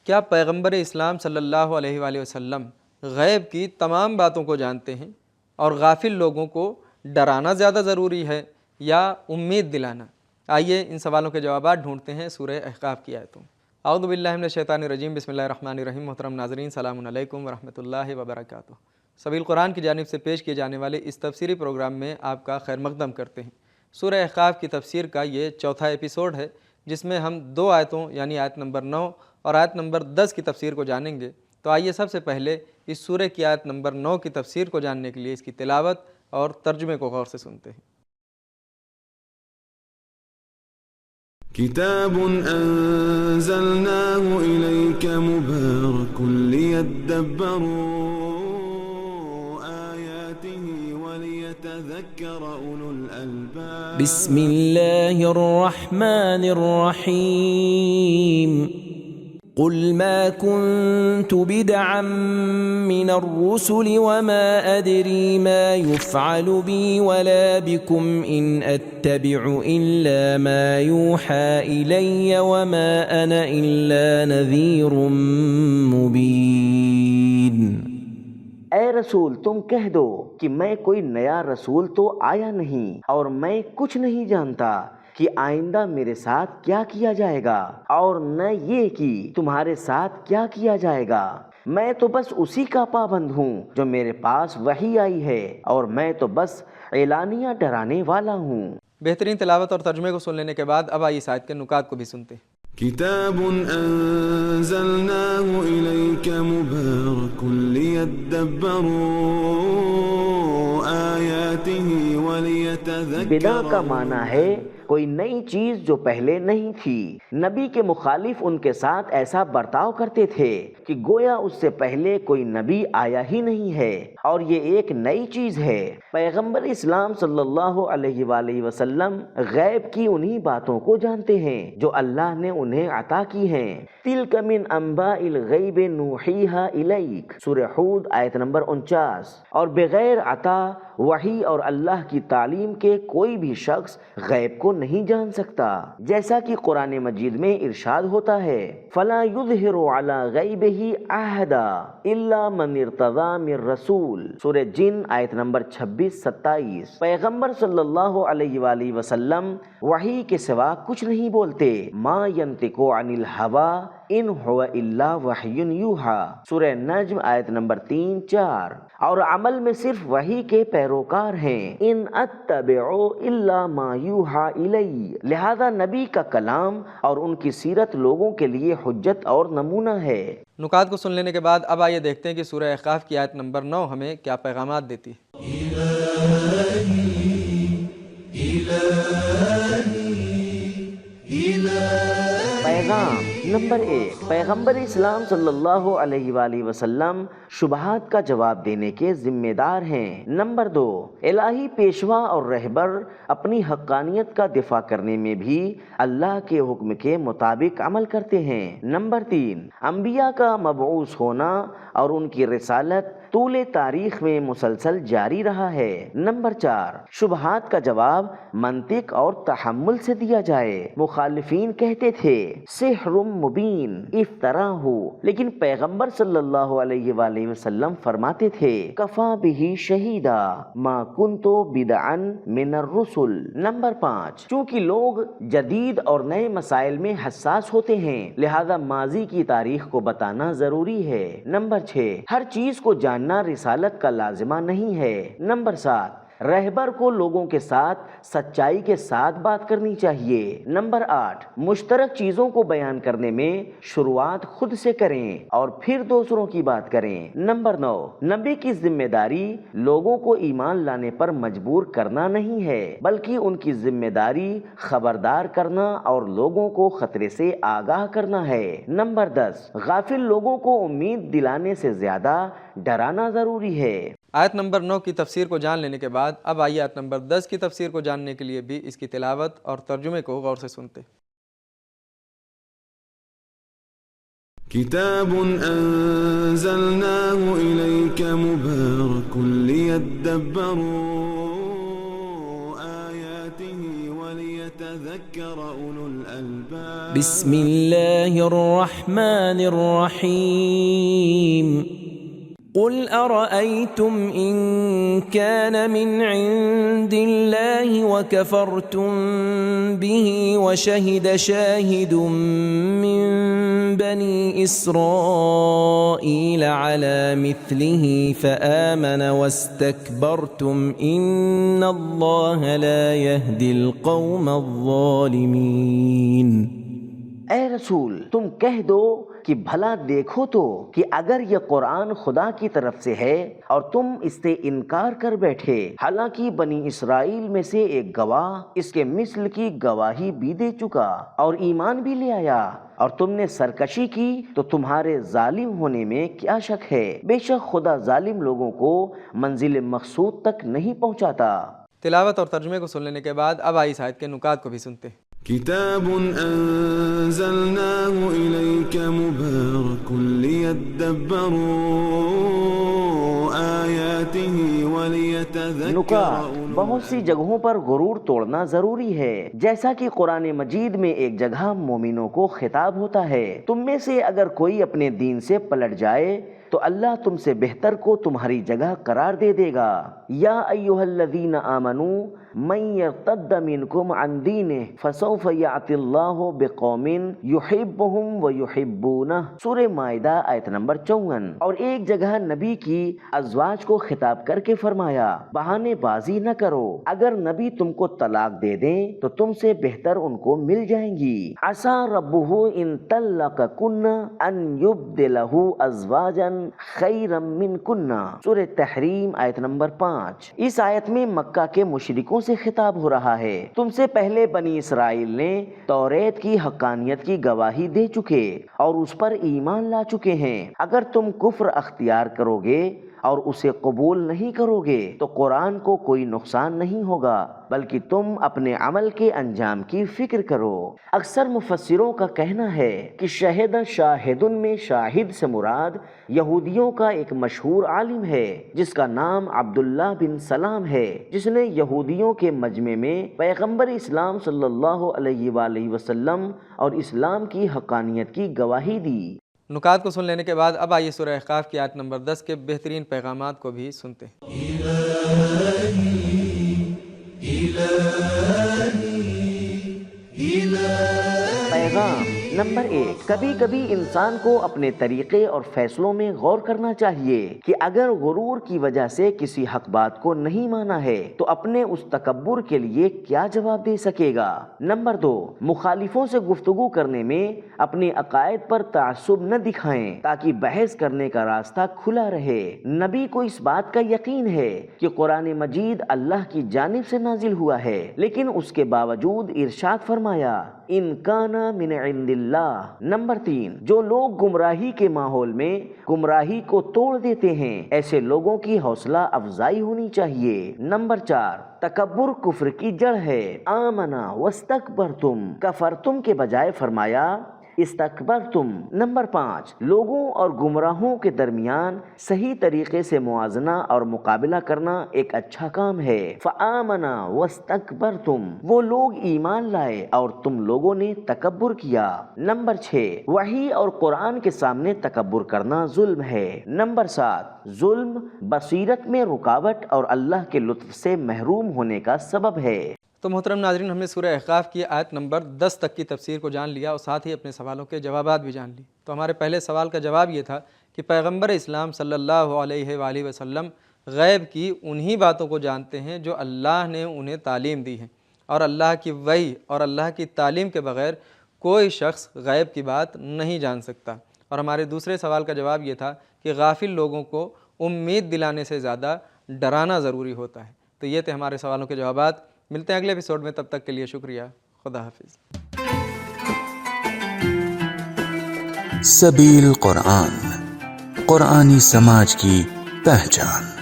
کیا پیغمبر اسلام صلی اللہ علیہ وآلہ وسلم غیب کی تمام باتوں کو جانتے ہیں اور غافل لوگوں کو ڈرانا زیادہ ضروری ہے یا امید دلانا؟ آئیے ان سوالوں کے جوابات ڈھونڈتے ہیں سورہ احقاف کی آیتوں۔ اعوذ باللہ من الشیطان الرجیم، بسم اللہ الرحمن الرحیم۔ محترم ناظرین، السلام علیکم ورحمۃ اللہ وبرکاتہ۔ سبیل قرآن کی جانب سے پیش کیے جانے والے اس تفسیری پروگرام میں آپ کا خیر مقدم کرتے ہیں۔ سورہ احقاف کی تفسیر کا یہ چوتھا ایپیسوڈ ہے، جس میں ہم 2 آیتوں یعنی آیت نمبر 9 اور آیت نمبر 10 کی تفسیر کو جانیں گے۔ تو آئیے سب سے پہلے اس سورہ کی آیت نمبر 9 کی تفسیر کو جاننے کے لیے اس کی تلاوت اور ترجمے کو غور سے سنتے ہیں۔ کتاب انزلناه الیک مبارک لیدبروا آیاته ولیتذکر اولو الالباب۔ بسم اللہ الرحمن الرحیم۔ قل ما كنت بدعا من الرسل وما أدري ما يفعل بي ولا بكم إن أتبع إلا ما يوحى إلي وما أنا إلا نذير مبين۔ اے رسول تم کہہ دو کہ میں کوئی نیا رسول تو آیا نہیں اور میں کچھ نہیں جانتا کہ آئندہ میرے ساتھ کیا کیا جائے گا اور نہ یہ کہ تمہارے ساتھ کیا کیا جائے گا۔ میں تو بس اسی کا پابند ہوں جو میرے پاس وحی آئی ہے اور میں تو بس اعلانیہ ڈرانے والا ہوں۔ بہترین تلاوت اور ترجمے کو سن لینے کے بعد اب آئیے اس آیت کے نکات کو بھی سنتے ہیں۔ کتاب انزلناه الیک مبارک لیدبروا آیاته ولیتذکر۔ بدا کا معنی ہے کوئی نئی چیز جو پہلے نہیں تھی۔ نبی کے مخالف ان کے ساتھ ایسا برتاؤ کرتے تھے کہ گویا اس سے پہلے کوئی نبی آیا ہی نہیں ہے اور یہ ایک نئی چیز ہے۔ پیغمبر اسلام صلی اللہ علیہ وآلہ وسلم غیب کی انہی باتوں کو جانتے ہیں جو اللہ نے انہیں عطا کی ہیں۔ تلک من انباء الغیب نوحیہا الیک، سورہ ہود آیت نمبر 49۔ اور بغیر عطا وحی اور اللہ کی تعلیم کے کوئی بھی شخص غیب کو نہیں جان سکتا، جیسا کہ قرآن مجید میں ارشاد ہوتا ہے فَلَا يُظْهِرُ عَلَى غَيْبِهِ أَحَدًا إِلَّا مَنِ ارْتَضَىٰ مِن رَّسُولٍ، سورہ جن آیت نمبر 26-27۔ پیغمبر صلی اللہ علیہ وآلہ وسلم وحی کے سوا کچھ نہیں بولتے۔ مَا يَنطِقُ عَنِ الْهَوَىٰ إِنْ هُوَ إِلَّا وَحْيٌ يُوحَىٰ، سورہ نجم آیت نمبر 3-4۔ اور عمل میں صرف وحی کے پیروکار ہیں۔ ان اتبع الا ما یوحى الی، لہذا نبی کا کلام اور ان کی سیرت لوگوں کے لیے حجت اور نمونہ ہے۔ نکات کو سن لینے کے بعد اب آئیے دیکھتے ہیں کہ سورہ احقاف کی آیت نمبر 9 ہمیں کیا پیغامات دیتی ہے۔ پیغام نمبر 1، پیغمبر اسلام صلی اللہ علیہ وآلہ وسلم شبہات کا جواب دینے کے ذمہ دار ہیں۔ نمبر 2، الہی پیشوا اور رہبر اپنی حقانیت کا دفاع کرنے میں بھی اللہ کے حکم کے مطابق عمل کرتے ہیں۔ نمبر 3، انبیاء کا مبعوث ہونا اور ان کی رسالت طول تاریخ میں مسلسل جاری رہا ہے۔ نمبر 4، شبہات کا جواب منطق اور تحمل سے دیا جائے۔ مخالفین کہتے تھے سحر مبین، افطرا ہو، لیکن پیغمبر صلی اللہ علیہ وآلہ وسلم فرماتے تھے کفا بہ شہیدا ما کنت بدعا من الرسل۔ نمبر 5، چونکہ لوگ جدید اور نئے مسائل میں حساس ہوتے ہیں لہذا ماضی کی تاریخ کو بتانا ضروری ہے۔ نمبر 6، ہر چیز کو جاننا رسالت کا لازمہ نہیں ہے۔ نمبر 7، رہبر کو لوگوں کے ساتھ سچائی کے ساتھ بات کرنی چاہیے۔ نمبر 8، مشترک چیزوں کو بیان کرنے میں شروعات خود سے کریں اور پھر دوسروں کی بات کریں۔ نمبر 9، نبی کی ذمہ داری لوگوں کو ایمان لانے پر مجبور کرنا نہیں ہے بلکہ ان کی ذمہ داری خبردار کرنا اور لوگوں کو خطرے سے آگاہ کرنا ہے۔ نمبر 10، غافل لوگوں کو امید دلانے سے زیادہ ڈرانا ضروری ہے۔ آیت نمبر 9 کی تفسیر کو جان لینے کے بعد اب آئیے آیت نمبر 10 کی تفسیر کو جاننے کے لیے بھی اس کی تلاوت اور ترجمے کو غور سے سنتے۔ کتاب انزلناه الیک مبارک لیدبروا آیاته ولیتذکر اولو الالباب۔ بسم الله الرحمن الرحيم قل أرأيتم إن كان من عند الله وكفرتم به وشهد شاهد من بني إسرائيل على مثله فآمن واستكبرتم إن الله لا يهدي القوم الظالمين۔ اے رسول تم کہہ دو کہ بھلا دیکھو تو کہ اگر یہ قرآن خدا کی طرف سے ہے اور تم اس سے انکار کر بیٹھے، حالانکہ بنی اسرائیل میں سے ایک گواہ اس کے مثل کی گواہی بھی دے چکا اور ایمان بھی لے آیا، اور تم نے سرکشی کی تو تمہارے ظالم ہونے میں کیا شک ہے؟ بے شک خدا ظالم لوگوں کو منزل مقصود تک نہیں پہنچاتا۔ تلاوت اور ترجمے کو سن لینے کے بعد اب آئی اس آیت کے نکات کو بھی سنتے ہیں۔ كتاب أنزلناه إليك مبارك ليدبروا آياته وليتذكر نکات بہت سی جگہوں پر غرور توڑنا ضروری ہے، جیسا کہ قرآن مجید میں ایک جگہ مومنوں کو خطاب ہوتا ہے، تم میں سے اگر کوئی اپنے دین سے پلٹ جائے تو اللہ تم سے بہتر کو تمہاری جگہ قرار دے دے گا۔ یا ایھا الذین آمنوا من یرتد منکم عن دینہ فسوف یأتی اللہ بقوم یحبهم ویحبونہ، سورہ مائدہ آیت نمبر 54۔ اور ایک جگہ نبی کی ازواج کو خطاب کر کے فرمایا بہانے بازی نہ کرو، اگر نبی تم کو طلاق دے دیں تو تم سے بہتر ان کو مل جائیں گی۔ عسى ربہ ان طلقکن ان یبدلہ ازواجا خیرا منکن، سورہ تحریم آیت نمبر 5۔ اس آیت میں مکہ کے مشرکوں سے خطاب ہو رہا ہے، تم سے پہلے بنی اسرائیل نے توریت کی حقانیت کی گواہی دے چکے اور اس پر ایمان لا چکے ہیں، اگر تم کفر اختیار کرو گے اور اسے قبول نہیں کرو گے تو قرآن کو کوئی نقصان نہیں ہوگا، بلکہ تم اپنے عمل کے انجام کی فکر کرو۔ اکثر مفسروں کا کہنا ہے کہ شہد شاہدن میں شاہد سے مراد یہودیوں کا ایک مشہور عالم ہے جس کا نام عبداللہ بن سلام ہے، جس نے یہودیوں کے مجمع میں پیغمبر اسلام صلی اللہ علیہ وآلہ وسلم اور اسلام کی حقانیت کی گواہی دی۔ نکات کو سن لینے کے بعد اب آئیے سورہ احقاف کی آیت نمبر 10 کے بہترین پیغامات کو بھی سنتے ہیں۔ پیغام نمبر 1، کبھی کبھی انسان کو اپنے طریقے اور فیصلوں میں غور کرنا چاہیے کہ اگر غرور کی وجہ سے کسی حق بات کو نہیں مانا ہے تو اپنے اس تکبر کے لیے کیا جواب دے سکے گا۔ نمبر 2، مخالفوں سے گفتگو کرنے میں اپنے عقائد پر تعصب نہ دکھائیں تاکہ بحث کرنے کا راستہ کھلا رہے۔ نبی کو اس بات کا یقین ہے کہ قرآن مجید اللہ کی جانب سے نازل ہوا ہے، لیکن اس کے باوجود ارشاد فرمایا ان کان من عند اللہ۔ نمبر 3، جو لوگ گمراہی کے ماحول میں گمراہی کو توڑ دیتے ہیں ایسے لوگوں کی حوصلہ افزائی ہونی چاہیے۔ نمبر 4، تکبر کفر کی جڑ ہے، آمنا واستکبرتم، کفرتم کے بجائے فرمایا استکبرتم۔ نمبر 5، لوگوں اور گمراہوں کے درمیان صحیح طریقے سے موازنہ اور مقابلہ کرنا ایک اچھا کام ہے، فآمنا واستکبرتم، وہ لوگ ایمان لائے اور تم لوگوں نے تکبر کیا۔ نمبر 6، وحی اور قرآن کے سامنے تکبر کرنا ظلم ہے۔ نمبر 7، ظلم بصیرت میں رکاوٹ اور اللہ کے لطف سے محروم ہونے کا سبب ہے۔ تو محترم ناظرین، ہم نے سورہ احقاف کی آیت نمبر 10 تک کی تفسیر کو جان لیا اور ساتھ ہی اپنے سوالوں کے جوابات بھی جان لی۔ تو ہمارے پہلے سوال کا جواب یہ تھا کہ پیغمبر اسلام صلی اللہ علیہ وآلہ وسلم غیب کی انہی باتوں کو جانتے ہیں جو اللہ نے انہیں تعلیم دی ہے، اور اللہ کی وحی اور اللہ کی تعلیم کے بغیر کوئی شخص غیب کی بات نہیں جان سکتا۔ اور ہمارے دوسرے سوال کا جواب یہ تھا کہ غافل لوگوں کو امید دلانے سے زیادہ ڈرانا ضروری ہوتا ہے۔ تو یہ تھے ہمارے سوالوں کے جوابات۔ ملتے ہیں اگلے ایپیسوڈ میں، تب تک کے لیے شکریہ، خدا حافظ۔ سبیل قرآن، قرآنی سماج کی پہچان۔